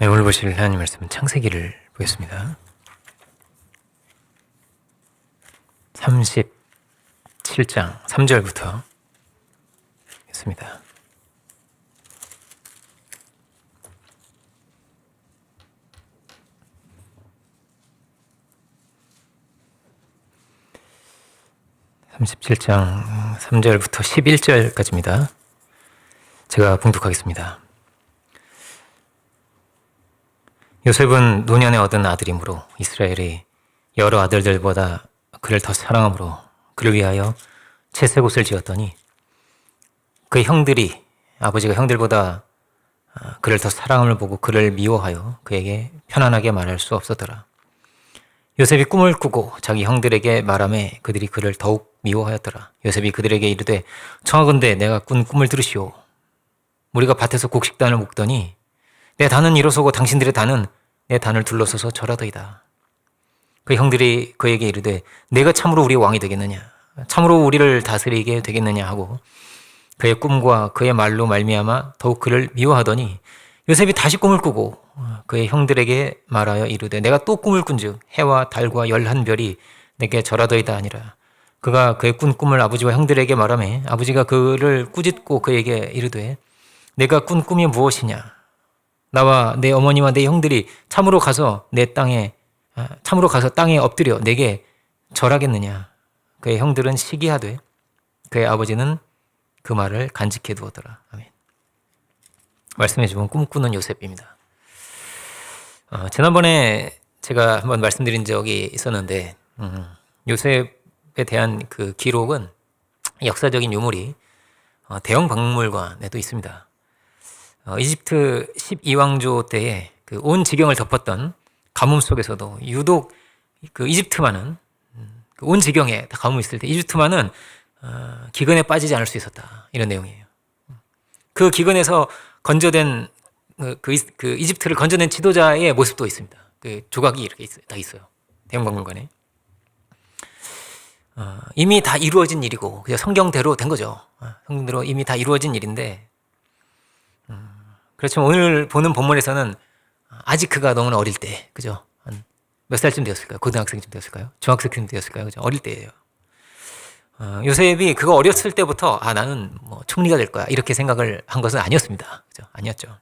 네, 오늘 보실 하나님 말씀은 창세기를 보겠습니다. 37장 3절부터 있습니다. (37장) 3절부터 11절까지입니다. 제가 봉독하겠습니다. 요셉은 노년에 얻은 아들이므로 이스라엘이 여러 아들들보다 그를 더 사랑함으로 그를 위하여 채색 옷을 지었더니 그 형들이 아버지가 형들보다 그를 더 사랑함을 보고 그를 미워하여 그에게 편안하게 말할 수 없었더라. 요셉이 꿈을 꾸고 자기 형들에게 말하매 그들이 그를 더욱 미워하였더라. 요셉이 그들에게 이르되 청하건대 내가 꾼 꿈을 들으시오. 우리가 밭에서 곡식단을 묶더니 내 단은 일어서고 당신들의 단은 내 단을 둘러서서 절하더이다. 그 형들이 그에게 이르되 내가 참으로 우리의 왕이 되겠느냐, 참으로 우리를 다스리게 되겠느냐 하고 그의 꿈과 그의 말로 말미암아 더욱 그를 미워하더니 요셉이 다시 꿈을 꾸고 그의 형들에게 말하여 이르되 내가 또 꿈을 꾼즉 해와 달과 11별이 내게 절하더이다 하니라. 그가 그의 꾼 꿈을 아버지와 형들에게 말하매 아버지가 그를 꾸짖고 그에게 이르되 내가 꾼 꿈이 무엇이냐, 나와 내 어머니와 내 형들이 참으로 가서 땅에 엎드려 내게 절하겠느냐. 그의 형들은 시기하되 그의 아버지는 그 말을 간직해 두었더라. 아멘. 말씀해 주신 꿈꾸는 요셉입니다. 지난번에 제가 한번 말씀드린 적이 있었는데 요셉에 대한 그 기록은 역사적인 유물이 대형 박물관에도 있습니다. 이집트 12왕조 때에 그 온 지경을 덮었던 가뭄 속에서도 유독 그 이집트만은 온 지경에 다 가뭄이 있을 때 이집트만은 기근에 빠지지 않을 수 있었다, 이런 내용이에요. 그 기근에서 건져된 그 이집트를 건져낸 지도자의 모습도 있습니다. 그 조각이 이렇게 다 있어요, 대형 박물관에. 이미 다 이루어진 일이고 그냥 성경대로 된 거죠. 성경대로 이미 다 이루어진 일인데 그렇지만 오늘 보는 본문에서는 아직 그가 너무나 어릴 때, 그죠? 한 몇 살쯤 되었을까요? 고등학생쯤 되었을까요? 중학생쯤 되었을까요? 그죠? 어릴 때예요. 요셉이 그거 어렸을 때부터 나는 뭐 총리가 될 거야 이렇게 생각을 한 것은 아니었습니다. 그죠? 아니었죠.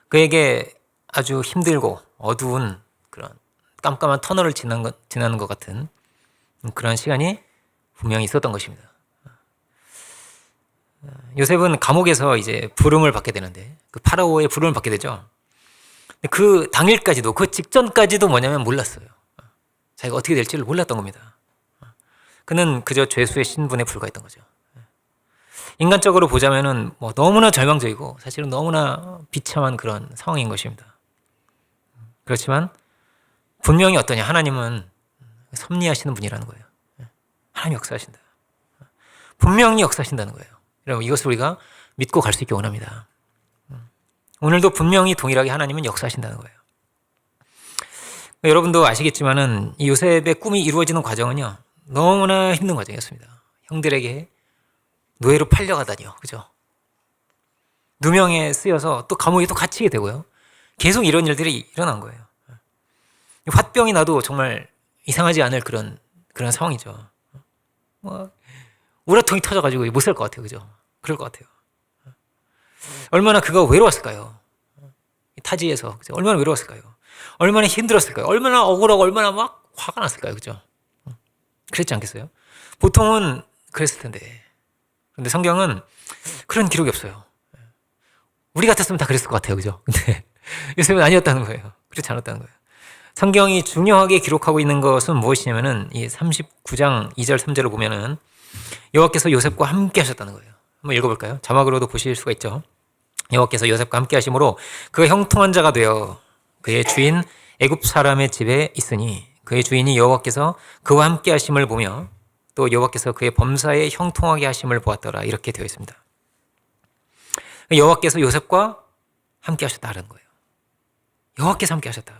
그에게 아주 힘들고 어두운 그런 깜깜한 터널을 지나는 것 같은 그런 시간이 분명히 있었던 것입니다. 요셉은 감옥에서 이제 부름을 받게 되는데 그 파라오의 부름을 받게 되죠. 그 당일까지도, 그 직전까지도 뭐냐면 몰랐어요. 자기가 어떻게 될지를 몰랐던 겁니다. 그는 그저 죄수의 신분에 불과했던 거죠. 인간적으로 보자면은 뭐 너무나 절망적이고 사실은 너무나 비참한 그런 상황인 것입니다. 그렇지만 분명히 어떠냐, 하나님은 섭리하시는 분이라는 거예요. 하나님 역사하신다. 분명히 역사하신다는 거예요. 여러분, 이것을 우리가 믿고 갈 수 있게 원합니다. 오늘도 분명히 동일하게 하나님은 역사하신다는 거예요. 여러분도 아시겠지만은 이 요셉의 꿈이 이루어지는 과정은요, 너무나 힘든 과정이었습니다. 형들에게 노예로 팔려가다니요, 그죠? 누명에 쓰여서 또 감옥에 또 갇히게 되고요. 계속 이런 일들이 일어난 거예요. 화병이 나도 정말 이상하지 않을 그런 상황이죠. 뭐 우라통이 터져가지고 못 살 것 같아요, 그죠? 그럴 것 같아요. 얼마나 그가 외로웠을까요? 타지에서, 그죠? 얼마나 외로웠을까요? 얼마나 힘들었을까요? 얼마나 억울하고 얼마나 막 화가 났을까요, 그죠? 그랬지 않겠어요? 보통은 그랬을 텐데. 그런데 성경은 그런 기록이 없어요. 우리 같았으면 다 그랬을 것 같아요, 그죠? 근데 요셉은 아니었다는 거예요. 그렇지 않았다는 거예요. 성경이 중요하게 기록하고 있는 것은 무엇이냐면은 이 39장 2절 3절을 보면은 여호와께서 요셉과 함께 하셨다는 거예요. 한번 읽어볼까요? 자막으로도 보실 수가 있죠. 여호와께서 요셉과 함께 하심으로 그가 형통한 자가 되어 그의 주인 애굽 사람의 집에 있으니 그의 주인이 여호와께서 그와 함께 하심을 보며 또 여호와께서 그의 범사에 형통하게 하심을 보았더라, 이렇게 되어 있습니다. 여호와께서 요셉과 함께 하셨다는 거예요. 여호와께서 함께 하셨다.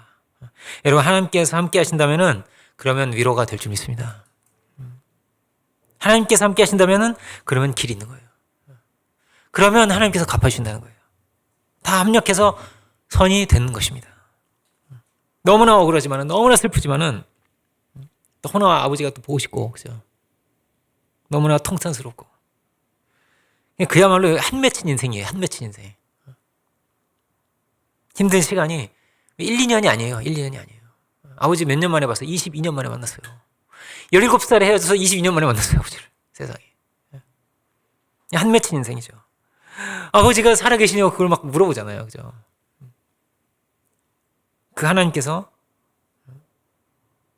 여러분, 하나님께서 함께 하신다면은 그러면 위로가 될 줄 믿습니다. 하나님께서 함께 하신다면은 그러면 길이 있는 거예요. 그러면 하나님께서 갚아주신다는 거예요. 다 합력해서 선이 되는 것입니다. 너무나 억울하지만은, 너무나 슬프지만은, 너무나 아버지가 또 보고 싶고, 그죠? 너무나 통탄스럽고. 그야말로 한 맺힌 인생이에요. 한 맺힌 인생. 힘든 시간이 1, 2년이 아니에요. 1, 2년이 아니에요. 아버지 몇 년 만에 봤어요? 22년 만에 만났어요. 17살에 헤어져서 22년 만에 만났어요. 아버지를. 세상에. 한 맺힌 인생이죠. 아버지가 살아계시냐고 그걸 막 물어보잖아요. 그죠? 그 하나님께서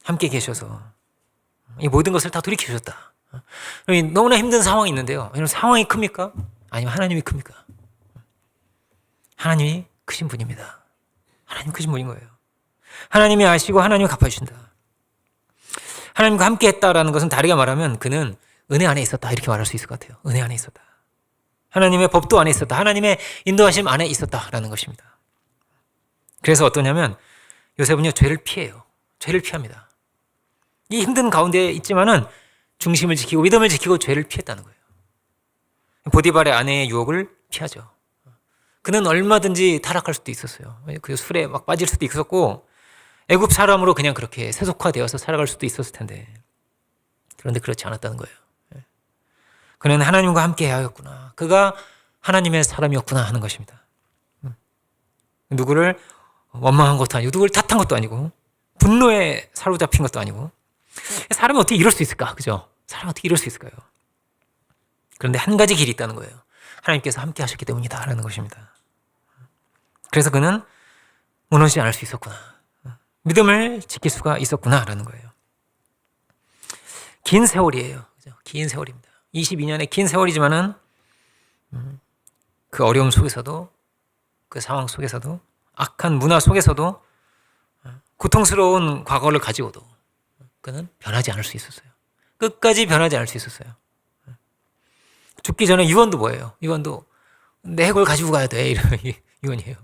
함께 계셔서 이 모든 것을 다 돌이키셨다. 너무나 힘든 상황이 있는데요. 이런 상황이 큽니까? 아니면 하나님이 큽니까? 하나님이 크신 분입니다. 하나님 크신 분인 거예요. 하나님이 아시고 하나님이 갚아주신다. 하나님과 함께 했다라는 것은 다르게 말하면 그는 은혜 안에 있었다 이렇게 말할 수 있을 것 같아요. 은혜 안에 있었다. 하나님의 법도 안에 있었다. 하나님의 인도하심 안에 있었다라는 것입니다. 그래서 어떠냐면 요셉은요 죄를 피해요. 죄를 피합니다. 이 힘든 가운데 있지만은 중심을 지키고 믿음을 지키고 죄를 피했다는 거예요. 보디발의 아내의 유혹을 피하죠. 그는 얼마든지 타락할 수도 있었어요. 그 술에 막 빠질 수도 있었고 애굽 사람으로 그냥 그렇게 세속화되어서 살아갈 수도 있었을 텐데 그런데 그렇지 않았다는 거예요. 그는 하나님과 함께 하였구나. 그가 하나님의 사람이었구나 하는 것입니다. 누구를 원망한 것도 아니고 누구를 탓한 것도 아니고 분노에 사로잡힌 것도 아니고 사람이 어떻게 이럴 수 있을까? 그죠? 사람이 어떻게 이럴 수 있을까요? 그런데 한 가지 길이 있다는 거예요. 하나님께서 함께 하셨기 때문이다 라는 것입니다. 그래서 그는 무너지지 않을 수 있었구나. 믿음을 지킬 수가 있었구나 라는 거예요. 긴 세월이에요. 그죠? 긴 세월입니다. 22년의 긴 세월이지만은 그 어려움 속에서도 그 상황 속에서도 악한 문화 속에서도 고통스러운 과거를 가지고도 그는 변하지 않을 수 있었어요. 끝까지 변하지 않을 수 있었어요. 죽기 전에 유언도 뭐예요? 유언도 내 걸 가지고 가야 돼 이런 유언이에요.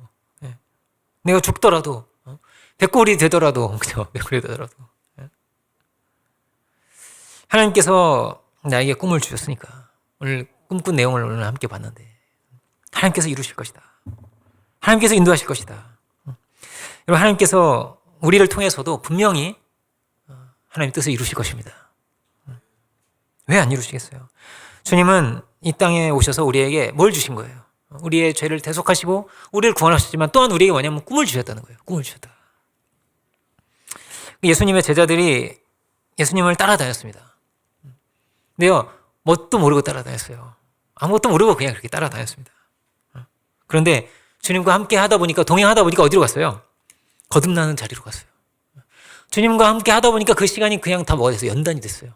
내가 죽더라도 백골이 되더라도 그죠? 백골이 되더라도 하나님께서 나에게 꿈을 주셨으니까 오늘 꿈꾼 내용을 오늘 함께 봤는데 하나님께서 이루실 것이다. 하나님께서 인도하실 것이다. 여러분 하나님께서 우리를 통해서도 분명히 하나님의 뜻을 이루실 것입니다. 왜 안 이루시겠어요? 주님은 이 땅에 오셔서 우리에게 뭘 주신 거예요? 우리의 죄를 대속하시고 우리를 구원하셨지만 또한 우리에게 뭐냐면 꿈을 주셨다는 거예요. 꿈을 주셨다. 예수님의 제자들이 예수님을 따라다녔습니다. 근데요, 뭣도 모르고 따라다녔어요. 아무것도 모르고 그냥 그렇게 따라다녔습니다. 그런데 주님과 함께 하다 보니까, 동행하다 보니까 어디로 갔어요? 거듭나는 자리로 갔어요. 주님과 함께 하다 보니까 그 시간이 그냥 다 뭐가 됐어요? 연단이 됐어요.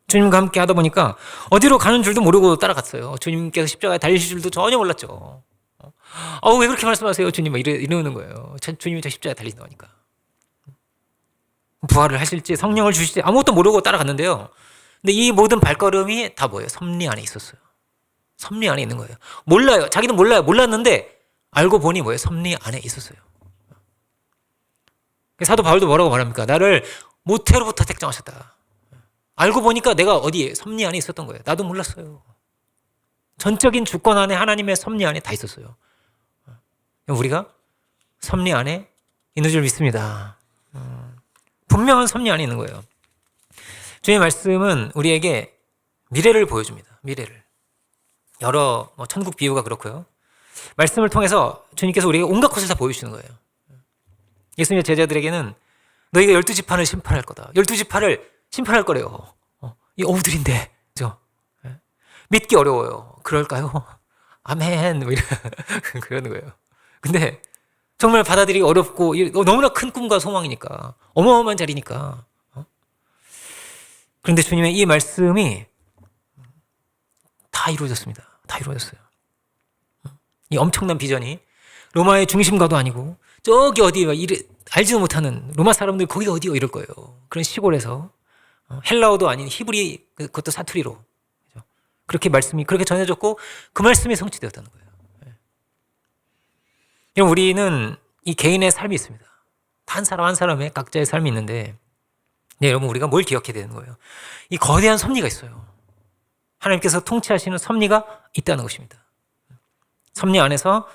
주님과 함께 하다 보니까 어디로 가는 줄도 모르고 따라갔어요. 주님께서 십자가에 달리실 줄도 전혀 몰랐죠. 왜 그렇게 말씀하세요? 주님 이러는 거예요. 주님이 저 십자가에 달리신다니까. 부활을 하실지 성령을 주실지 아무것도 모르고 따라갔는데요. 근데 이 모든 발걸음이 다 뭐예요? 섭리 안에 있었어요. 섭리 안에 있는 거예요. 몰라요. 자기는 몰라요. 몰랐는데 알고 보니 뭐예요? 섭리 안에 있었어요. 사도 바울도 뭐라고 말합니까? 나를 모태로부터 택정하셨다. 알고 보니까 내가 어디에 섭리 안에 있었던 거예요. 나도 몰랐어요. 전적인 주권 안에 하나님의 섭리 안에 다 있었어요. 우리가 섭리 안에 있는 줄 믿습니다. 분명한 섭리 안에 있는 거예요. 주의 말씀은 우리에게 미래를 보여줍니다. 미래를. 여러 천국 비유가 그렇고요. 말씀을 통해서 주님께서 우리에게 온갖 것을 다 보여주시는 거예요. 예수님의 제자들에게는 너희가 12지파를 심판할 거다. 12지파를 심판할 거래요. 이 어부들인데, 그죠? 믿기 어려워요. 그럴까요? 아멘. 그러는 거예요. 근데 정말 받아들이기 어렵고 너무나 큰 꿈과 소망이니까 어마어마한 자리니까. 그런데 주님의 이 말씀이 다 이루어졌습니다. 다 이루어졌어요. 이 엄청난 비전이 로마의 중심가도 아니고 저기 어디 알지도 못하는 로마 사람들 거기가 어디요 이럴 거예요. 그런 시골에서 헬라어도 아닌 히브리 그것도 사투리로 그렇게 말씀이 그렇게 전해졌고 그 말씀이 성취되었다는 거예요. 우리는 이 개인의 삶이 있습니다. 한 사람 한 사람의 각자의 삶이 있는데 여러분 우리가 뭘 기억해야 되는 거예요? 이 거대한 섭리가 있어요. 하나님께서 통치하시는 섭리가 있다는 것입니다. 섭리 안에서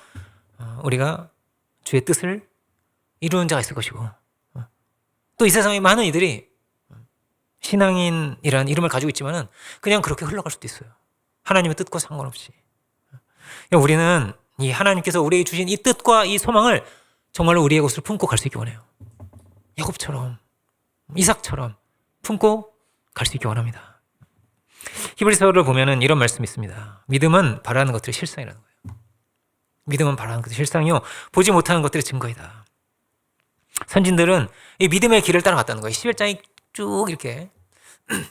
우리가 주의 뜻을 이루는 자가 있을 것이고, 또 이 세상에 많은 이들이 신앙인이라는 이름을 가지고 있지만은 그냥 그렇게 흘러갈 수도 있어요. 하나님의 뜻과 상관없이. 우리는 이 하나님께서 우리에게 주신 이 뜻과 이 소망을 정말로 우리의 것을 품고 갈 수 있기 원해요. 야곱처럼, 이삭처럼 품고 갈 수 있기 원합니다. 히브리서를 보면은 이런 말씀이 있습니다. 믿음은 바라는 것들의 실상이라는 거예요. 믿음은 바라는 것들의 실상이요, 보지 못하는 것들의 증거이다. 선진들은 이 믿음의 길을 따라갔다는 거예요. 11장이 쭉 이렇게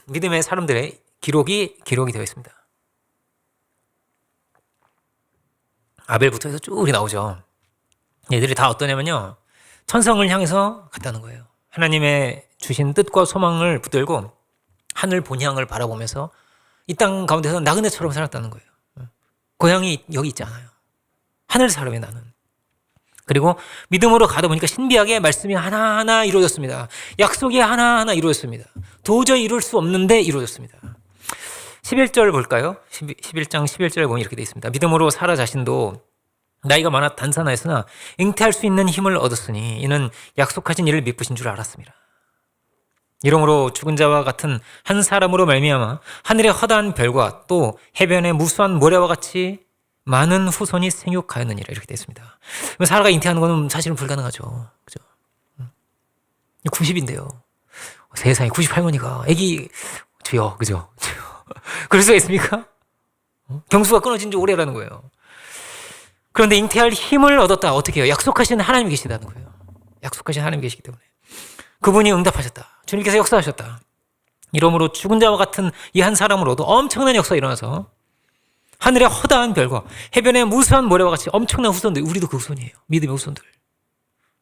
믿음의 사람들의 기록이 되어 있습니다. 아벨부터 해서 쭉 나오죠. 얘들이 다 어떠냐면요, 천성을 향해서 갔다는 거예요. 하나님의 주신 뜻과 소망을 붙들고 하늘 본향을 바라보면서 이 땅 가운데서 나그네처럼 살았다는 거예요. 고향이 여기 있지 않아요. 하늘 사람이 나는. 그리고 믿음으로 가다 보니까 신비하게 말씀이 하나하나 이루어졌습니다. 약속이 하나하나 이루어졌습니다. 도저히 이룰 수 없는데 이루어졌습니다. 11절 볼까요? 11장 11절에 보면 이렇게 되어 있습니다. 믿음으로 사라 자신도 나이가 많아 단산하였으나 잉태할 수 있는 힘을 얻었으니 이는 약속하신 이를 미쁘신 줄 알았습니다. 이러므로 죽은 자와 같은 한 사람으로 말미암아 하늘의 허다한 별과 또 해변의 무수한 모래와 같이 많은 후손이 생육하였느니라, 이렇게 되어 있습니다. 사라가 잉태하는 것은 사실은 불가능하죠. 그죠? 90인데요. 세상에 98번이가 애기 주여, 그죠? 그럴 수가 있습니까? 경수가 끊어진 지 오래라는 거예요. 그런데 잉태할 힘을 얻었다. 어떻게 해요? 약속하신 하나님이 계시다는 거예요. 약속하신 하나님이 계시기 때문에. 그분이 응답하셨다. 주님께서 역사하셨다. 이러므로 죽은 자와 같은 이 한 사람으로도 엄청난 역사가 일어나서 하늘의 허다한 별과 해변의 무수한 모래와 같이 엄청난 후손들, 우리도 그 후손이에요. 믿음의 후손들.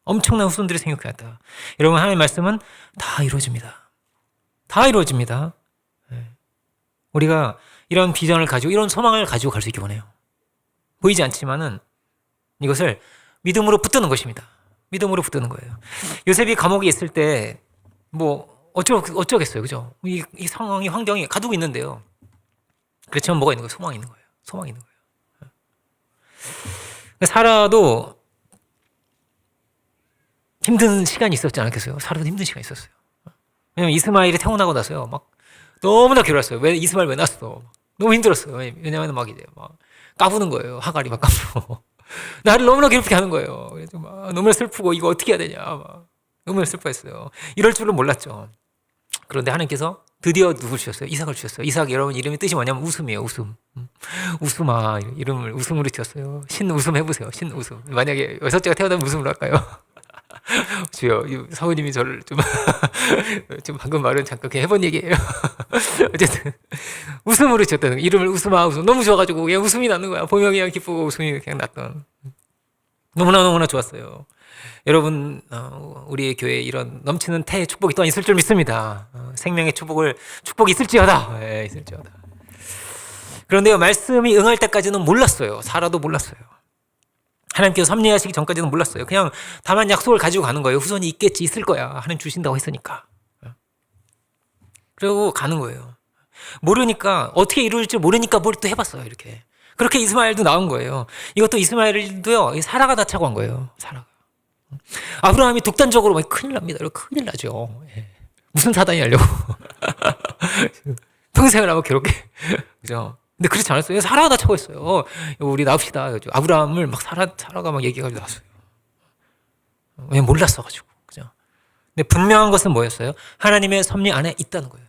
엄청난 후손들이 생육하였다. 여러분, 하나님의 말씀은 다 이루어집니다. 다 이루어집니다. 우리가 이런 비전을 가지고, 이런 소망을 가지고 갈 수 있기 원해요. 보이지 않지만은 이것을 믿음으로 붙드는 것입니다. 믿음으로 붙드는 거예요. 요셉이 감옥에 있을 때 뭐 어쩌겠어요, 그죠? 이 상황이, 환경이 가두고 있는데요. 그렇지만 뭐가 있는 거예요? 소망이 있는 거예요. 소망이 있는 거예요. 사라도 힘든 시간이 있었지 않겠어요? 사라도 힘든 시간이 있었어요. 왜냐면 이스마엘이 태어나고 나서요, 막 너무나 괴로웠어요. 왜 이스마엘 왜 낳았어? 너무 힘들었어요. 왜냐면 막 이제 막 까부는 거예요. 하갈이 막 까부고 나를 너무나 괴롭게 하는 거예요. 그래서 막 너무나 슬프고 이거 어떻게 해야 되냐, 막 너무나 슬퍼했어요. 이럴 줄은 몰랐죠. 그런데 하나님께서 드디어 누굴 주셨어요? 이삭을 주셨어요. 이삭, 여러분 이름의 뜻이 뭐냐면 웃음이에요. 웃음. 웃음아, 이름을 웃음으로 지었어요. 신웃음 해보세요. 신웃음. 만약에 여섯째가 태어나면 웃음으로 할까요? 주여, 사모님이 저를 좀 방금 말은 잠깐 그냥 해본 얘기예요. 어쨌든 웃음으로 지었다는 거예요. 이름을 웃음아, 웃음. 너무 좋아가지고 그냥 웃음이 나는 거야. 보면 그냥 기쁘고 웃음이 그냥 났던. 너무나 좋았어요. 여러분, 우리의 교회에 이런 넘치는 태의 축복이 또한 있을 줄 믿습니다. 생명의 축복이 있을지어다. 네, 있을지어다. 그런데요, 말씀이 응할 때까지는 몰랐어요. 사라도 몰랐어요. 하나님께서 섭리하시기 전까지는 몰랐어요. 그냥 다만 약속을 가지고 가는 거예요. 후손이 있겠지, 있을 거야. 하나님 주신다고 했으니까. 그리고 가는 거예요. 모르니까, 어떻게 이루어질지 모르니까 뭘 또 해봤어요, 이렇게. 그렇게 이스마엘도 나온 거예요. 이것도 이스마엘도요, 사라가 다 차고 한 거예요. 사라가. 아브라함이 독단적으로 막 큰일 납니다. 큰일 나죠. 예. 무슨 사단이 하려고. 평생을 하고 괴롭게. 그죠? 근데 그렇지 않았어요. 사라가 다 차고 있어요. 우리 나옵시다. 아브라함을 막 사라가 막 얘기해가지고 나왔어요. 왜 몰랐어가지고. 그죠? 근데 분명한 것은 뭐였어요? 하나님의 섭리 안에 있다는 거예요.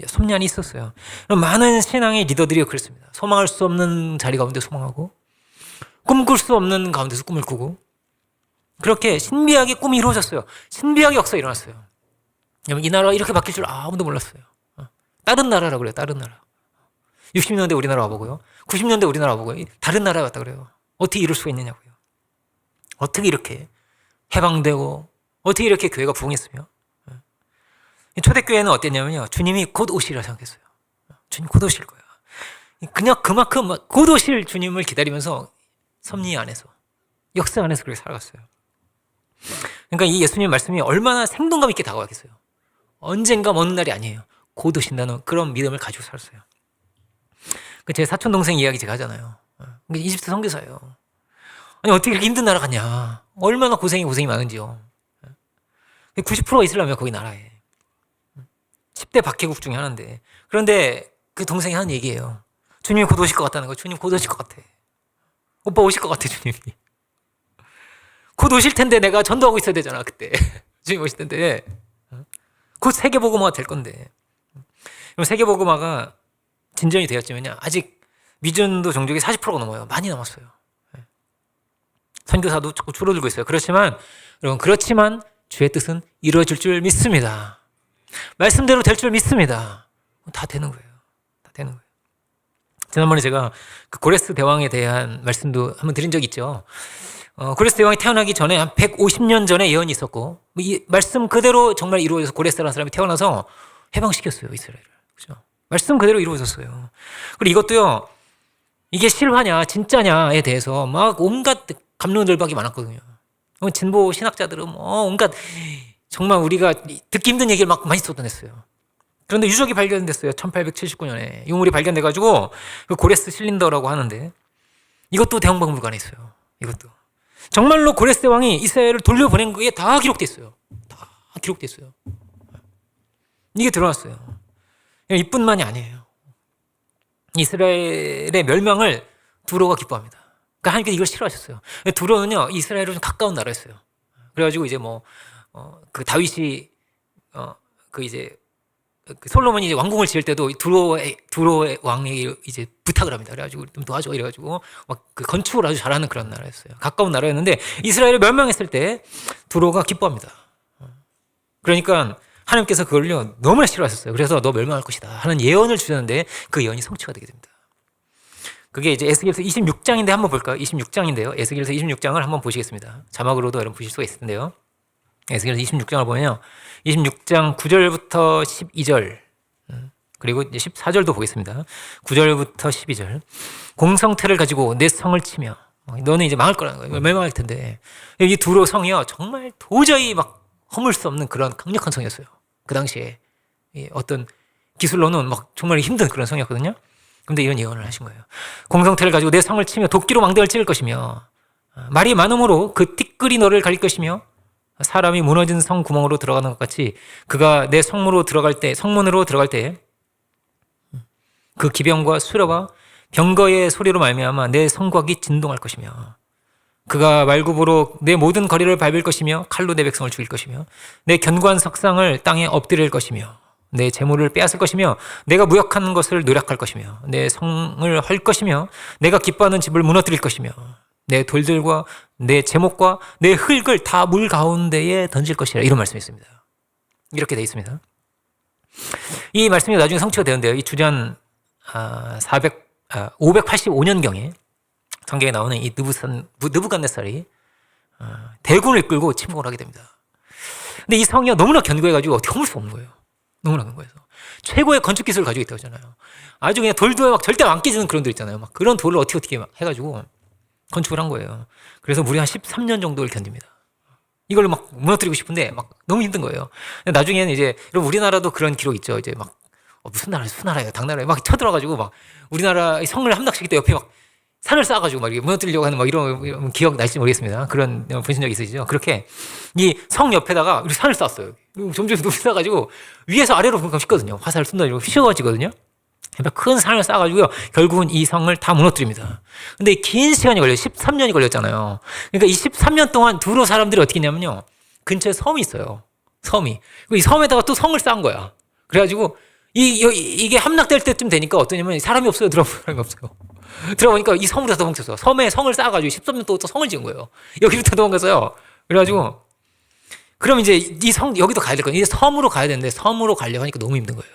섭리 안에 있었어요. 많은 신앙의 리더들이 그랬습니다. 소망할 수 없는 자리 가운데 소망하고, 꿈꿀 수 없는 가운데서 꿈을 꾸고, 그렇게 신비하게 꿈이 이루어졌어요. 신비하게 역사가 일어났어요. 이 나라가 이렇게 바뀔 줄 아무도 몰랐어요. 다른 나라라고 그래요. 다른 나라. 60년대 우리나라 와보고요. 90년대 우리나라 와보고요. 다른 나라에 왔다 그래요. 어떻게 이럴 수가 있느냐고요. 어떻게 이렇게 해방되고 어떻게 이렇게 교회가 부흥했으며. 초대교회는 어땠냐면요. 주님이 곧 오시리라 생각했어요. 주님 곧 오실 거야. 그냥 그만큼 곧 오실 주님을 기다리면서 섭리 안에서, 역사 안에서 그렇게 살아갔어요. 그러니까 이 예수님 말씀이 얼마나 생동감 있게 다가왔겠어요. 언젠가 먼 날이 아니에요. 곧 오신다는 그런 믿음을 가지고 살았어요. 제 사촌 동생 이야기 제가 하잖아요. 이집트 선교사예요. 아니 어떻게 이렇게 힘든 나라 같냐. 얼마나 고생이 많은지요. 90%가 이슬람이야 거기 나라에. 10대 박해국 중에 하나인데. 그런데 그 동생이 하는 얘기예요. 주님이 곧 오실 것 같다는 거예요. 주님 곧 오실 것 같아. 오빠 오실 것 같아 주님이. 곧 오실 텐데 내가 전도하고 있어야 되잖아 그때. 주님 오실 텐데. 곧 세계복음화가 될 건데. 그럼 세계복음화가 진전이 되었지만요. 아직 미전도 종족이 40%가 넘어요. 많이 남았어요. 선교사도 자꾸 줄어들고 있어요. 그렇지만 주의 뜻은 이루어질 줄 믿습니다. 말씀대로 될 줄 믿습니다. 다 되는 거예요. 다 되는 거예요. 지난번에 제가 그 고레스 대왕에 대한 말씀도 한번 드린 적이 있죠. 고레스 대왕이 태어나기 전에 한 150년 전에 예언이 있었고, 이 말씀 그대로 정말 이루어져서 고레스라는 사람이 태어나서 해방시켰어요, 이스라엘을. 그죠? 말씀 그대로 이루어졌어요. 그리고 이것도요, 이게 실화냐, 진짜냐에 대해서 막 온갖 갑론을박이 많았거든요. 진보 신학자들은 온갖 정말 우리가 듣기 힘든 얘기를 막 많이 쏟아냈어요. 그런데 유적이 발견됐어요. 1879년에 유물이 발견돼가지고 그 고레스 실린더라고 하는데 이것도 대형박물관에 있어요. 이것도 정말로 고레스 대왕이 이스라엘을 돌려보낸 게 다 기록돼 있어요. 다 기록돼 있어요. 이게 드러났어요. 이뿐만이 아니에요. 이스라엘의 멸망을 두로가 기뻐합니다. 그러니까 하나님께서 이걸 싫어하셨어요. 두로는요 이스라엘로 좀 가까운 나라였어요. 그래가지고 이제 그 다윗이 그 솔로몬이 이제 왕궁을 지을 때도 두로의 왕에게 이제 부탁을 합니다. 그래가지고 좀 도와줘 이래가지고 막 그 건축을 아주 잘하는 그런 나라였어요. 가까운 나라였는데 이스라엘이 멸망했을 때 두로가 기뻐합니다. 그러니까 하나님께서 그걸요 너무나 싫어하셨어요. 그래서 너 멸망할 것이다 하는 예언을 주셨는데 그 예언이 성취가 되게 됩니다. 그게 이제 에스겔서 26장인데 한번 볼까요? 26장인데요. 에스겔서 26장을 한번 보시겠습니다. 자막으로도 여러분 보실 수가 있을 텐데요. 에스겔서 26장을 보면요. 26장 9절부터 12절 그리고 이제 14절도 보겠습니다. 9절부터 12절 공성태를 가지고 내 성을 치며 너는 이제 망할 거라는 거예요. 멸망할 텐데 이 두로 성이요 정말 도저히 막 허물 수 없는 그런 강력한 성이었어요. 그 당시에 어떤 기술로는 막 정말 힘든 그런 성이었거든요. 그런데 이런 예언을 하신 거예요. 공성태를 가지고 내 성을 치며 도끼로 망대를 찌를 것이며 말이 많음으로 그 티끌이 너를 가릴 것이며 사람이 무너진 성 구멍으로 들어가는 것 같이 그가 내 성문으로 들어갈 때 그 기병과 수레와 병거의 소리로 말미암아 내 성곽이 진동할 것이며 그가 말굽으로 내 모든 거리를 밟을 것이며 칼로 내 백성을 죽일 것이며 내 견고한 석상을 땅에 엎드릴 것이며 내 재물을 빼앗을 것이며 내가 무역하는 것을 노력할 것이며 내 성을 헐 것이며 내가 기뻐하는 집을 무너뜨릴 것이며 내 돌들과 내 제목과 내 흙을 다 물 가운데에 던질 것이라 이런 말씀이 있습니다. 이렇게 되어 있습니다. 이 말씀이 나중에 성취가 되는데요. 이 주전 585년경에 성경에 나오는 이 느부갓네살이 대군을 이끌고 침공을 하게 됩니다. 근데 이 성이 너무나 견고해가지고 어떻게 허물 수 없는 거예요. 너무나 견고해서 최고의 건축 기술을 가지고 있다고 하잖아요. 아주 그냥 돌도 막 절대 안 깨지는 그런 돌 있잖아요. 막 그런 돌을 어떻게 막 해가지고 건축을 한 거예요. 그래서 무려 한 13년 정도를 견딥니다. 이걸 막 무너뜨리고 싶은데 막 너무 힘든 거예요. 나중에는 이제 여러분 우리나라도 그런 기록 있죠. 이제 막 무슨 나라예요, 수나라예요, 당나라예요, 막 쳐들어가지고 막 우리나라 성을 함락시킬 때 옆에 막 산을 쌓아가지고 막 무너뜨리려고 하는 막 이런 기억 날지 모르겠습니다. 그런 보신 적 있으시죠? 그렇게 이 성 옆에다가 우리 산을 쌓았어요. 점점 높이 쌓아가지고 위에서 아래로 가끔 씻거든요. 화살을 쏜다 이러고 휘어가지거든요. 큰 산을 쌓아가지고요. 결국은 이 성을 다 무너뜨립니다. 근데 긴 시간이 걸려요. 13년이 걸렸잖아요. 그러니까 이 13년 동안 두로 사람들이 어떻게 했냐면요. 근처에 섬이 있어요. 섬이. 이 섬에다가 또 성을 쌓은 거야. 그래가지고 이게 함락될 때쯤 되니까 어떠냐면 사람이 없어요. 들어보니까 사람이 없어요. 들어보니까 이 섬으로 다 도망쳤어요. 섬에 성을 쌓아가지고 13년 동안 또 성을 지은 거예요. 여기부터 도망갔어요. 그래가지고 그럼 이제 이 성 여기도 가야 될 거예요. 이제 섬으로 가야 되는데 섬으로 가려고 하니까 너무 힘든 거예요.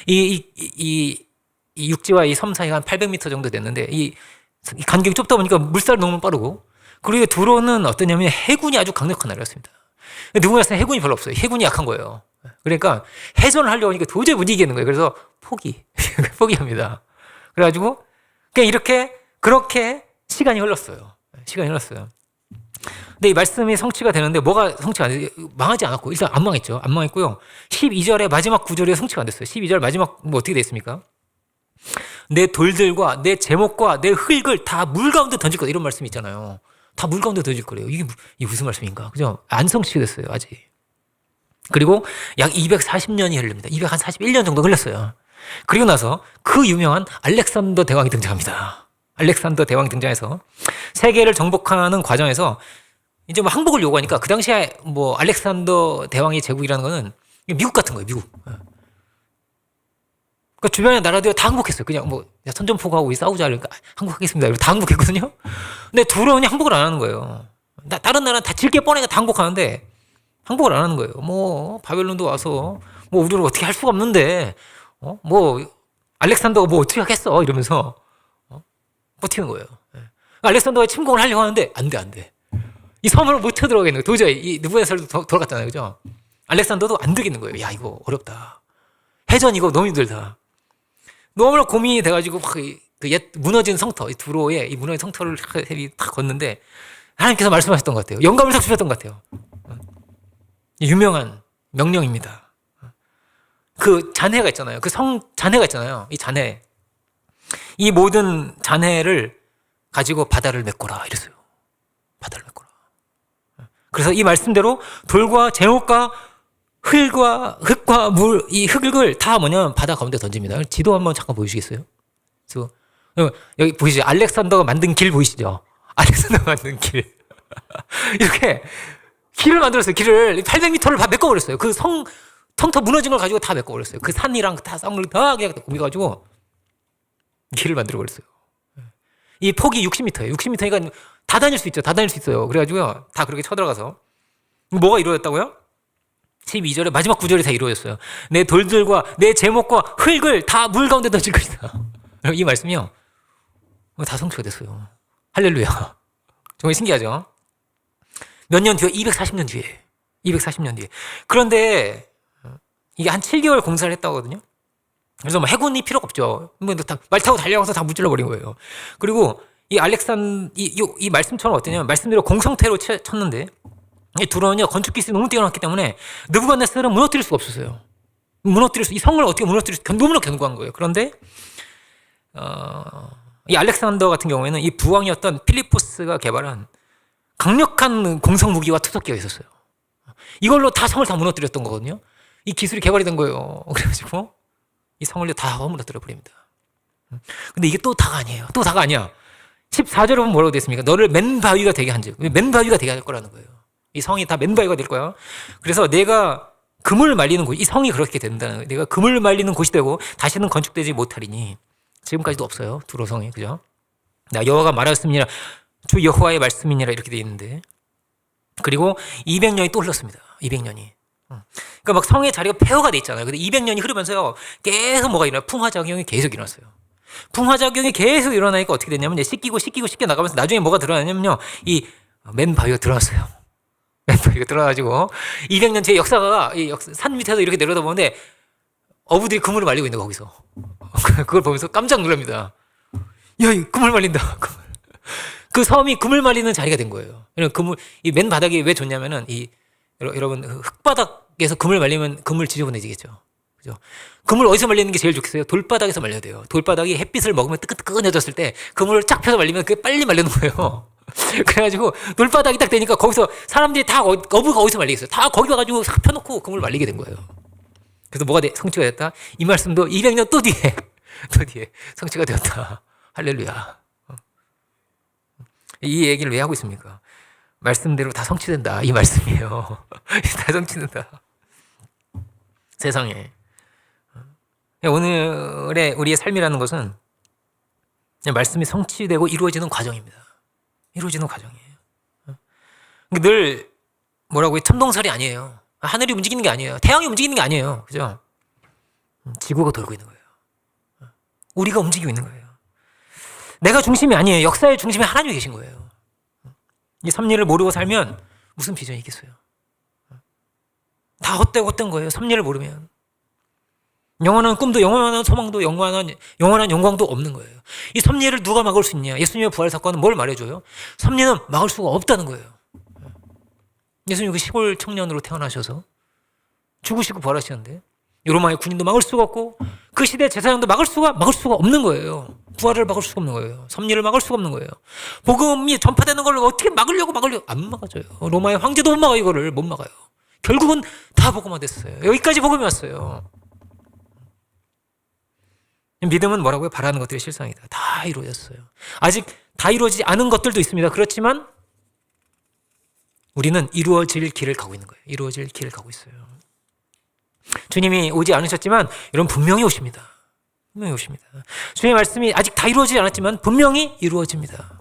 이 육지와 이 섬 사이가 한 800m 정도 됐는데 이 간격이 좁다 보니까 물살이 너무 빠르고 그리고 두로는 어떠냐면 해군이 아주 강력한 나라였습니다. 누군가는 해군이 별로 없어요. 해군이 약한 거예요. 그러니까 해전을 하려고 하니까 도저히 못 이기는 거예요. 그래서 포기합니다. 그래가지고 그냥 그렇게 시간이 흘렀어요. 근데 이 말씀이 성취가 되는데 뭐가 성취가 안 돼요? 망하지 않았고 일단 안 망했죠. 안 망했고요. 12절의 마지막 구절에 성취가 안 됐어요. 12절 마지막 어떻게 됐습니까? 내 돌들과 내 제목과 내 흙을 다 물 가운데 던질 거다 이런 말씀이 있잖아요. 다 물 가운데 던질 거래요. 이게 무슨 말씀인가? 그죠? 안 성취됐어요, 아직. 그리고 약 240년이 흐릅니다. 241년 정도 흘렀어요. 그리고 나서 그 유명한 알렉산더 대왕이 등장합니다. 알렉산더 대왕이 등장해서 세계를 정복하는 과정에서 이제 뭐 항복을 요구하니까 그 당시에 뭐 알렉산더 대왕의 제국이라는 거는 미국 같은 거예요, 미국. 그러니까 주변의 나라들이 다 항복했어요. 그냥 뭐 선전포고하고 우리 싸우자 그러니까 항복하겠습니다. 이러고 다 항복했거든요. 근데 두려우니 항복을 안 하는 거예요. 다른 나라는 다 질게 뻔하니까 다 항복하는데 항복을 안 하는 거예요. 뭐 바벨론도 와서 뭐 우리를 어떻게 할 수가 없는데 뭐 알렉산더가 뭐 어떻게 하겠어 이러면서 버티는 거예요. 알렉산더가 침공을 하려고 하는데 안 돼. 이 섬을 못 쳐들어가겠는 거예요. 도저히 이 느부갓네살도 돌아갔잖아요, 그죠? 알렉산더도 안 되겠는 거예요. 야 이거 어렵다. 해전 이거 너무 힘들다. 너무나 고민이 돼가지고 그 옛 무너진 성터, 이 두로에 이 무너진 성터를 탁 걷는데 하나님께서 말씀하셨던 것 같아요. 영감을 탁 주셨던 것 같아요. 유명한 명령입니다. 그 잔해가 있잖아요. 그 잔해가 있잖아요. 이 잔해. 이 모든 잔해를 가지고 바다를 메꿔라 이랬어요. 바다를 메꿔라. 그래서 이 말씀대로 돌과 제목과 흙과 물, 이 흙을 다 뭐냐면 바다 가운데 던집니다. 지도 한번 잠깐 보여주시겠어요? 그래서 여기 보이시죠? 알렉산더가 만든 길 보이시죠? 알렉산더가 만든 길. 이렇게 길을 만들었어요. 길을 800m를 다 메꿔버렸어요. 그 성터 무너진 걸 가지고 다 메꿔버렸어요. 그 산이랑 다 쌍물 다 그냥 옮겨가지고 길을 만들어버렸어요. 이 폭이 60m예요. 60m니까 다 다닐 수 있죠. 다 다닐 수 있어요. 그래가지고요. 다 그렇게 쳐들어가서. 뭐가 이루어졌다고요? 12절에 마지막 구절이 다 이루어졌어요. 내 돌들과 내 제목과 흙을 다 물 가운데 던질 것이다. 이 말씀이요. 다 성취가 됐어요. 할렐루야. 정말 신기하죠? 몇 년 뒤에? 240년 뒤에. 240년 뒤에. 그런데 이게 한 7개월 공사를 했다고 하거든요. 그래서 뭐 해군이 필요가 없죠. 뭐 말 타고 달려가서 다 무찔러버린 거예요. 그리고 이 이 말씀처럼 어떠냐면 말씀대로 공성태로 쳤는데 이 두로는요 건축 기술이 너무 뛰어났기 때문에 느부갓네살은 무너뜨릴 수가 없었어요. 이 성을 어떻게 무너뜨릴 수 너무나 견고한 거예요. 그런데 이 알렉산더 같은 경우에는 이 부왕이었던 필리포스가 개발한 강력한 공성 무기와 투석기가 있었어요. 이걸로 다 성을 다 무너뜨렸던 거거든요. 이 기술이 개발이 된 거예요. 그래가지고 이 성을 다 무너뜨려 버립니다. 근데 이게 또 다가 아니에요. 또 다가 아니야. 14절에 보면 뭐라고 되어 있습니까? 너를 맨바위가 되게 한즉. 맨바위가 되게 할 거라는 거예요. 이 성이 다 맨바위가 될 거야. 그래서 내가 금을 말리는 곳, 이 성이 그렇게 된다는 거예요. 내가 금을 말리는 곳이 되고 다시는 건축되지 못하리니. 지금까지도 없어요. 두로성이. 그죠? 나 여호와가 말하였습니다. 주 여호와의 말씀이니라 이렇게 되어 있는데. 그리고 200년이 또 흘렀습니다. 200년이. 그러니까 막 성의 자리가 폐허가 돼 있잖아요. 근데 200년이 흐르면서요. 계속 뭐가 일어나요? 풍화작용이 계속 일어났어요. 풍화작용이 계속 일어나니까 어떻게 됐냐면 씻기고 나가면서 나중에 뭐가 드러나냐면요. 이 맨바위가 드러났어요. 맨바위가 드러나가지고 200년 제 역사가 산 밑에서 이렇게 내려다보는데 어부들이 그물을 말리고 있는 거 거기서. 그걸 보면서 깜짝 놀랍니다. 야, 이 그물 말린다. 그물. 그 섬이 그물 말리는 자리가 된 거예요. 이 맨 바닥이 왜 좋냐면은 여러분 흙바닥에서 그물 말리면 그물 지저분해지겠죠. 그죠? 그물 어디서 말리는 게 제일 좋겠어요? 돌바닥에서 말려야 돼요. 돌바닥이 햇빛을 먹으면 뜨끈뜨끈해졌을 때 그물을 쫙 펴서 말리면 그게 빨리 말리는 거예요. 그래가지고 돌바닥이 딱 되니까 거기서 사람들이 다 어부가 어디서 말리겠어요? 다 거기 와가지고 싹 펴놓고 그물 말리게 된 거예요. 그래서 뭐가 성취가 됐다? 이 말씀도 200년 또 뒤에 성취가 되었다. 할렐루야. 이 얘기를 왜 하고 있습니까? 말씀대로 다 성취된다. 이 말씀이에요. 다 성취된다. 세상에. 오늘의 우리의 삶이라는 것은 말씀이 성취되고 이루어지는 과정입니다. 이루어지는 과정이에요. 늘 뭐라고 해? 천동설이 아니에요. 하늘이 움직이는 게 아니에요. 태양이 움직이는 게 아니에요. 그죠? 지구가 돌고 있는 거예요. 우리가 움직이고 있는 거예요. 내가 중심이 아니에요. 역사의 중심에 하나님이 계신 거예요. 이 섭리를 모르고 살면 무슨 비전이 있겠어요? 다 헛된 거예요. 섭리를 모르면. 영원한 꿈도 영원한 소망도 영원한 영광도 없는 거예요. 이 섭리를 누가 막을 수 있냐? 예수님의 부활 사건은 뭘 말해줘요? 섭리는 막을 수가 없다는 거예요. 예수님 그 시골 청년으로 태어나셔서 죽으시고 부활하시는데 로마의 군인도 막을 수가 없고 그 시대 제사장도 막을 수가 없는 거예요. 부활을 막을 수가 없는 거예요. 섭리를 막을 수가 없는 거예요. 복음이 전파되는 걸 어떻게 막으려고 안 막아져요. 로마의 황제도 못 막아요. 이거를 못 막아요. 결국은 다 복음화 됐어요. 여기까지 복음이 왔어요. 믿음은 뭐라고요? 바라는 것들이 실상이다. 다 이루어졌어요. 아직 다 이루어지지 않은 것들도 있습니다. 그렇지만 우리는 이루어질 길을 가고 있는 거예요. 이루어질 길을 가고 있어요. 주님이 오지 않으셨지만 여러분 분명히 오십니다. 분명히 오십니다. 주님의 말씀이 아직 다 이루어지지 않았지만 분명히 이루어집니다.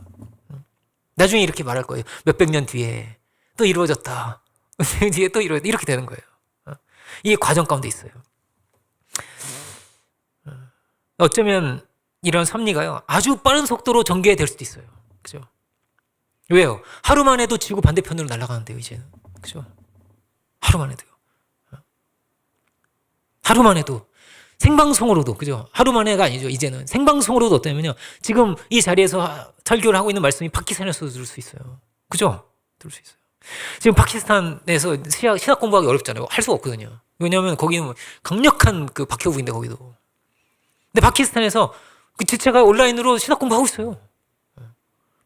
나중에 이렇게 말할 거예요. 몇백 년 뒤에 또 이루어졌다. 뒤에 또 이루어졌다. 이렇게 되는 거예요. 이 과정 가운데 있어요. 어쩌면 이런 섭리가요, 아주 빠른 속도로 전개될 수도 있어요. 그죠? 왜요? 하루만 해도 지구 반대편으로 날아가는데요, 이제는. 그죠? 하루만 해도요. 하루만 해도. 생방송으로도, 그죠? 하루만 해가 아니죠, 이제는. 생방송으로도 어떠냐면요, 지금 이 자리에서 설교를 하고 있는 말씀이 파키스탄에서도 들을 수 있어요. 그죠? 들을 수 있어요. 지금 파키스탄에서 신학 공부하기 어렵잖아요. 할 수가 없거든요. 왜냐하면 거기는 강력한 그 박해국인데, 거기도. 근데 파키스탄에서 그 지체가 온라인으로 신학 공부하고 있어요.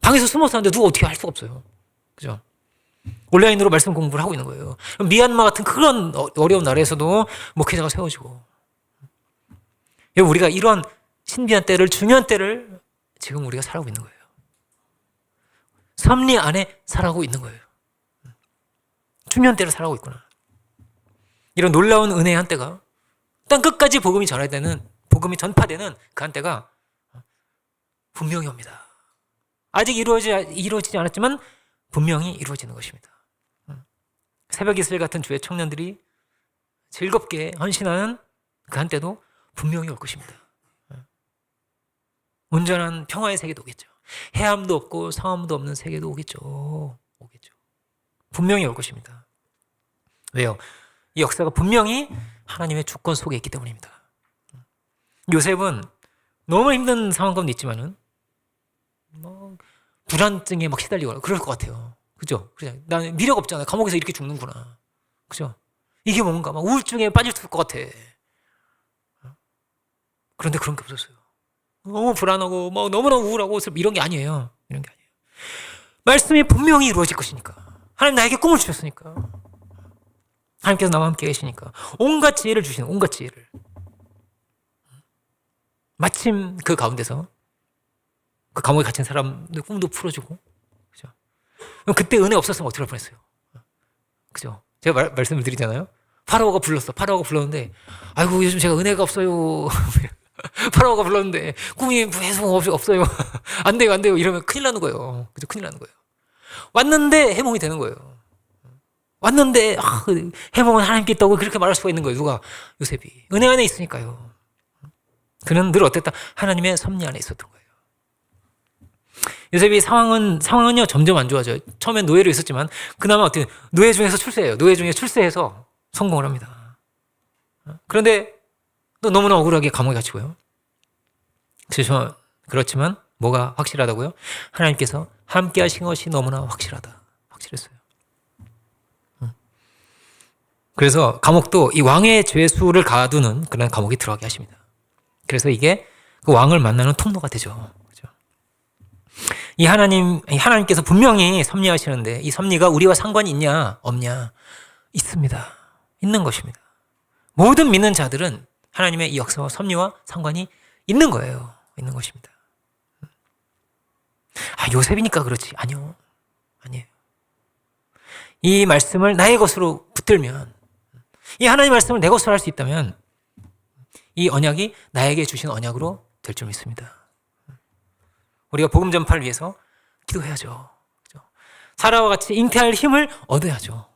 방에서 숨어서 하는데 누가 어떻게 할 수가 없어요. 그죠? 온라인으로 말씀 공부를 하고 있는 거예요. 미얀마 같은 그런 어려운 나라에서도 목회자가 세워지고. 우리가 이런 신비한 때를, 중요한 때를 지금 우리가 살아가고 있는 거예요. 섭리 안에 살아가고 있는 거예요. 중요한 때를 살아가고 있구나. 이런 놀라운 은혜의 한때가 땅 끝까지 복음이 전해되는, 복음이 전파되는 그 한때가 분명히 옵니다. 아직 이루어지지 않았지만 분명히 이루어지는 것입니다. 새벽 이슬 같은 주의 청년들이 즐겁게 헌신하는 그 한때도 분명히 올 것입니다. 온전한 평화의 세계도 오겠죠. 해함도 없고 상함도 없는 세계도 오겠죠. 분명히 올 것입니다. 왜요? 이 역사가 분명히 하나님의 주권 속에 있기 때문입니다. 요셉은 너무 힘든 상황 가운데 있지만은 불안증에 막 시달리거나 그럴 것 같아요. 그죠? 나는 미래가 없잖아요. 감옥에서 이렇게 죽는구나. 그죠? 이게 뭔가 막 우울증에 빠질 것 같아. 그런데 그런 게 없었어요. 너무 불안하고 막 너무너무 우울하고 이런 게 아니에요. 이런 게 아니에요. 말씀이 분명히 이루어질 것이니까. 하나님 나에게 꿈을 주셨으니까. 하나님께서 나와 함께 계시니까. 온갖 지혜를 주시는, 온갖 지혜를. 마침 그 가운데서 그 감옥에 갇힌 사람들 꿈도 풀어주고, 그죠? 그때 은혜 없었으면 어떻게 할 뻔했어요? 그죠? 제가 말씀을 드리잖아요. 파라오가 불렀는데, 아이고 요즘 제가 은혜가 없어요. 파라오가 불렀는데 꿈이 계속 없어요. 안 돼요. 이러면 큰일 나는 거예요. 그죠? 큰일 나는 거예요. 왔는데 해몽이 되는 거예요. 왔는데 해몽은 하나님께 있다고 그렇게 말할 수가 있는 거예요. 누가? 요셉이. 은혜 안에 있으니까요. 그는 늘 어땠다? 하나님의 섭리 안에 있었던 거예요. 요셉이 상황은요 점점 안 좋아져요. 처음엔 노예로 있었지만 그나마 어떻게 노예 중에서 출세해요. 노예 중에 출세해서 성공을 합니다. 그런데 또 너무나 억울하게 감옥에 갇히고요. 그렇지만 뭐가 확실하다고요? 하나님께서 함께 하신 것이 너무나 확실했어요. 그래서 감옥도 이 왕의 죄수를 가두는 그런 감옥에 들어가게 하십니다. 그래서 이게 그 왕을 만나는 통로가 되죠. 그죠? 하나님께서 분명히 섭리하시는데 이 섭리가 우리와 상관이 있냐, 없냐? 있습니다. 있는 것입니다. 모든 믿는 자들은 하나님의 이 역사와 섭리와 상관이 있는 거예요. 있는 것입니다. 요셉이니까 그렇지. 아니에요. 이 말씀을 나의 것으로 붙들면, 이 하나님의 말씀을 내 것으로 할 수 있다면 이 언약이 나에게 주신 언약으로 될 줄 믿습니다. 우리가 복음 전파를 위해서 기도해야죠. 그렇죠? 사라와 같이 잉태할 힘을 얻어야죠.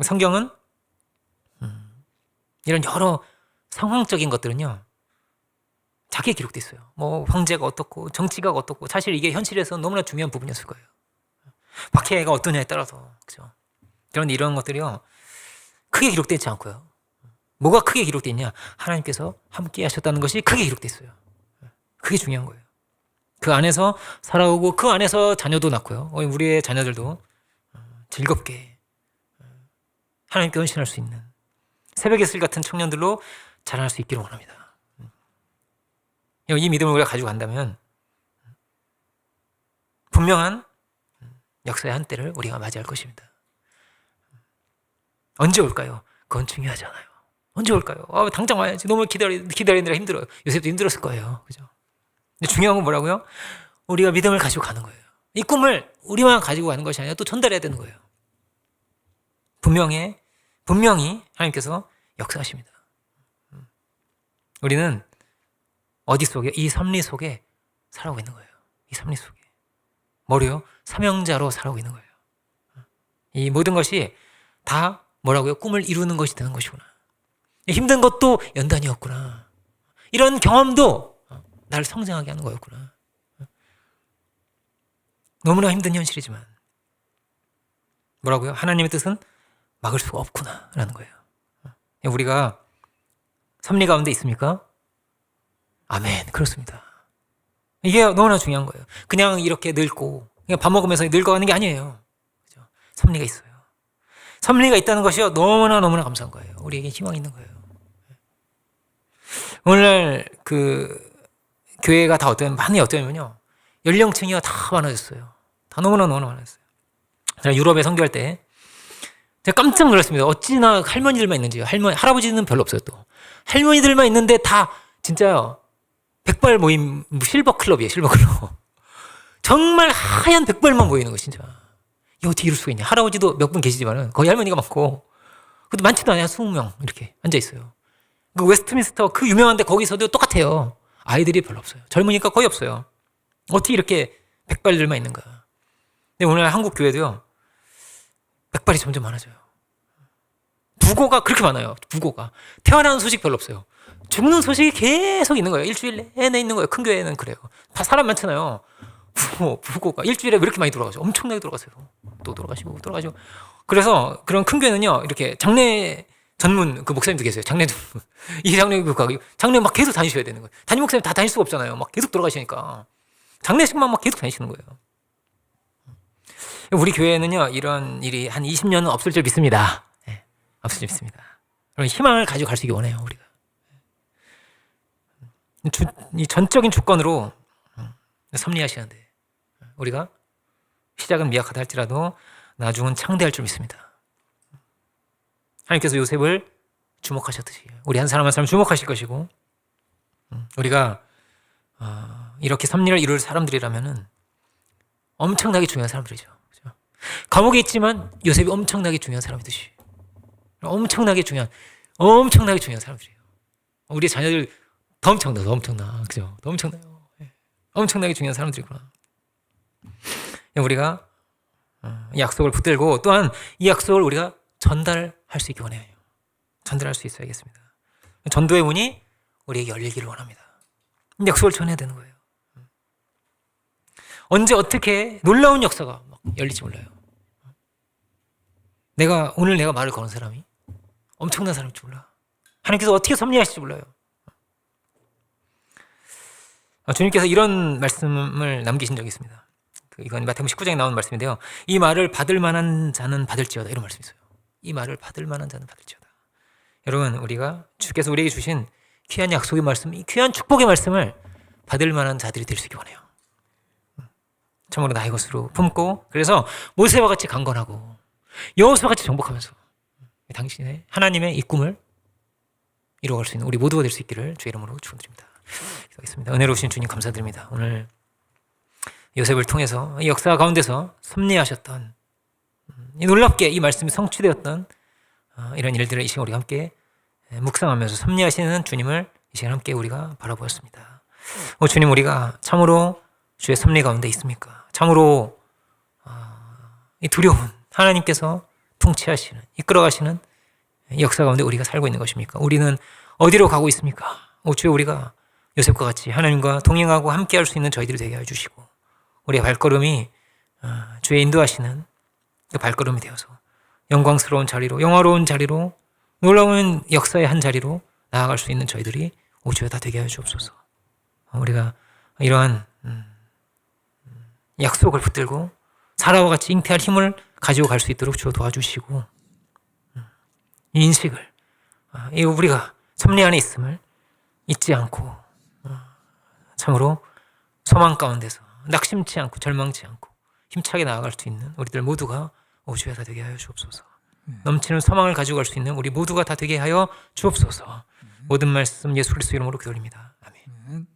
성경은 이런 여러 상황적인 것들은요 작게 기록돼 있어요. 뭐 황제가 어떻고 정치가 어떻고 사실 이게 현실에서 너무나 중요한 부분이었을 거예요. 박해가 어떠냐에 따라서 그죠? 이런 것들이요 크게 기록되어 있지 않고요. 뭐가 크게 기록되어 있냐? 하나님께서 함께 하셨다는 것이 크게 기록되어 있어요. 그게 중요한 거예요. 그 안에서 살아오고 그 안에서 자녀도 낳고요. 우리의 자녀들도 즐겁게 하나님께 헌신할 수 있는 새벽의 이슬 같은 청년들로 자라날 수 있기를 원합니다. 이 믿음을 우리가 가지고 간다면 분명한 역사의 한때를 우리가 맞이할 것입니다. 언제 올까요? 그건 중요하잖아요. 언제 올까요? 당장 와야지. 너무 기다리느라 힘들어요. 요셉도 힘들었을 거예요. 그죠? 근데 중요한 건 뭐라고요? 우리가 믿음을 가지고 가는 거예요. 이 꿈을 우리만 가지고 가는 것이 아니라 또 전달해야 되는 거예요. 분명히 하나님께서 역사하십니다. 우리는 어디 속에? 이 섭리 속에 살아가고 있는 거예요. 이 섭리 속에. 뭐래요? 사명자로 살아가고 있는 거예요. 이 모든 것이 다 뭐라고요? 꿈을 이루는 것이 되는 것이구나. 힘든 것도 연단이었구나. 이런 경험도 나를 성장하게 하는 거였구나. 너무나 힘든 현실이지만 뭐라고요? 하나님의 뜻은 막을 수가 없구나 라는 거예요. 우리가 섭리 가운데 있습니까? 아멘. 그렇습니다. 이게 너무나 중요한 거예요. 그냥 이렇게 늙고 그냥 밥 먹으면서 늙어가는 게 아니에요. 그죠? 섭리가 있어요. 섭리가 있다는 것이요 너무나 감사한 거예요. 우리에게 희망이 있는 거예요. 오늘날 그 교회가 다 많이 어떠냐면요 연령층이 다 많아졌어요. 다 너무나 많아졌어요. 제가 유럽에 선교할 때 제가 깜짝 놀랐습니다. 어찌나 할머니들만 있는지요. 할아버지는 별로 없어요. 또 할머니들만 있는데 다 진짜요 백발 모임 실버 클럽이에요. 실버 클럽. 정말 하얀 백발만 모이는 거 진짜. 이거 어떻게 이럴 수가 있냐. 할아버지도 몇 분 계시지만은 거의 할머니가 많고 그것도 많지도 않아요. 20명 이렇게 앉아 있어요. 그 웨스트민스터 그 유명한데 거기서도 똑같아요. 아이들이 별로 없어요. 젊으니까 거의 없어요. 어떻게 이렇게 백발들만 있는가. 근데 오늘 한국 교회도요 백발이 점점 많아져요. 부고가 그렇게 많아요. 부고가 태어나는 소식 별로 없어요. 죽는 소식이 계속 있는 거예요. 일주일 내내 있는 거예요. 큰 교회는 그래요. 다 사람 많잖아요. 부고가 일주일에 왜 이렇게 많이 돌아가죠? 엄청나게 돌아가세요. 또 돌아가시고. 그래서 그런 큰 교회는요 이렇게 장례 전문 그 목사님도 계세요. 장례 전문. 이 장례 막 계속 다니셔야 되는 거예요. 담임 목사님 다 다닐 수가 없잖아요. 막 계속 돌아가시니까 장례식만 막 계속 다니시는 거예요. 우리 교회는요 이런 일이 한 20년은 없을 줄 믿습니다. 네, 없을 줄 믿습니다. 그럼 희망을 가지고 갈 수 있기 원해요. 우리가 이 전적인 조건으로 섭리하시는데 우리가 시작은 미약하다 할지라도 나중은 창대할 줄 믿습니다. 하나님께서 요셉을 주목하셨듯이 우리 한 사람 한 사람 주목하실 것이고 우리가 이렇게 섭리를 이룰 사람들이라면은 엄청나게 중요한 사람들이죠. 그렇죠? 감옥에 있지만 요셉이 엄청나게 중요한 사람이듯이 엄청나게 중요한 사람들이에요. 우리 자녀들 더 엄청나. 그죠? 더 엄청나요. 엄청나게 중요한 사람들이구나. 우리가 이 약속을 붙들고 또한 이 약속을 우리가 전달할 수 있기 원해요. 전달할 수 있어야겠습니다. 전도의 문이 우리에게 열리기를 원합니다. 약속을 전해야 되는 거예요. 언제 어떻게 놀라운 역사가 막 열릴지 몰라요. 오늘 내가 말을 거는 사람이 엄청난 사람일지 몰라. 하나님께서 어떻게 섭리하실지 몰라요. 주님께서 이런 말씀을 남기신 적이 있습니다. 이건 마태복음 19장에 나오는 말씀인데요. 이 말을 받을 만한 자는 받을지어다. 이런 말씀이 있어요. 이 말을 받을 만한 자는 받을지어다. 여러분 우리가 주께서 우리에게 주신 귀한 약속의 말씀, 이 귀한 축복의 말씀을 받을 만한 자들이 될 수 있기 원해요. 참으로 나의 것으로 품고 그래서 모세와 같이 강건하고 여호수아와 같이 정복하면서 당신의 하나님의 이 꿈을 이루어갈 수 있는 우리 모두가 될 수 있기를 주의 이름으로 축원드립니다. 기도하겠습니다. 은혜로우신 주님 감사드립니다. 오늘 요셉을 통해서 이 역사 가운데서 섭리하셨던 이 놀랍게 이 말씀이 성취되었던 이런 일들을 이 시간 우리가 함께 묵상하면서 섭리하시는 주님을 이 시간 함께 우리가 바라보았습니다. 주님 우리가 참으로 주의 섭리 가운데 있습니까? 참으로 이 두려운 하나님께서 통치하시는 이끌어가시는 이 역사 가운데 우리가 살고 있는 것입니까? 우리는 어디로 가고 있습니까? 주여 우리가 요셉과 같이 하나님과 동행하고 함께할 수 있는 저희들이 되게 해주시고 우리의 발걸음이 주의 인도하시는 그 발걸음이 되어서 영광스러운 자리로 영화로운 자리로 놀라운 역사의 한 자리로 나아갈 수 있는 저희들이 주여 다 되게 해주옵소서. 우리가 이러한 약속을 붙들고 사라와 같이 잉태할 힘을 가지고 갈 수 있도록 주여 도와주시고 이 인식을 우리가 섭리 안에 있음을 잊지 않고 참으로 소망 가운데서 낙심치 않고 절망치 않고 힘차게 나아갈 수 있는 우리들 모두가 오주야 다 되게 하여 주옵소서. 넘치는 소망을 가지고 갈 수 있는 우리 모두가 다 되게 하여 주옵소서. 모든 말씀 예수 그리스도 이름으로 기도드립니다. 아멘.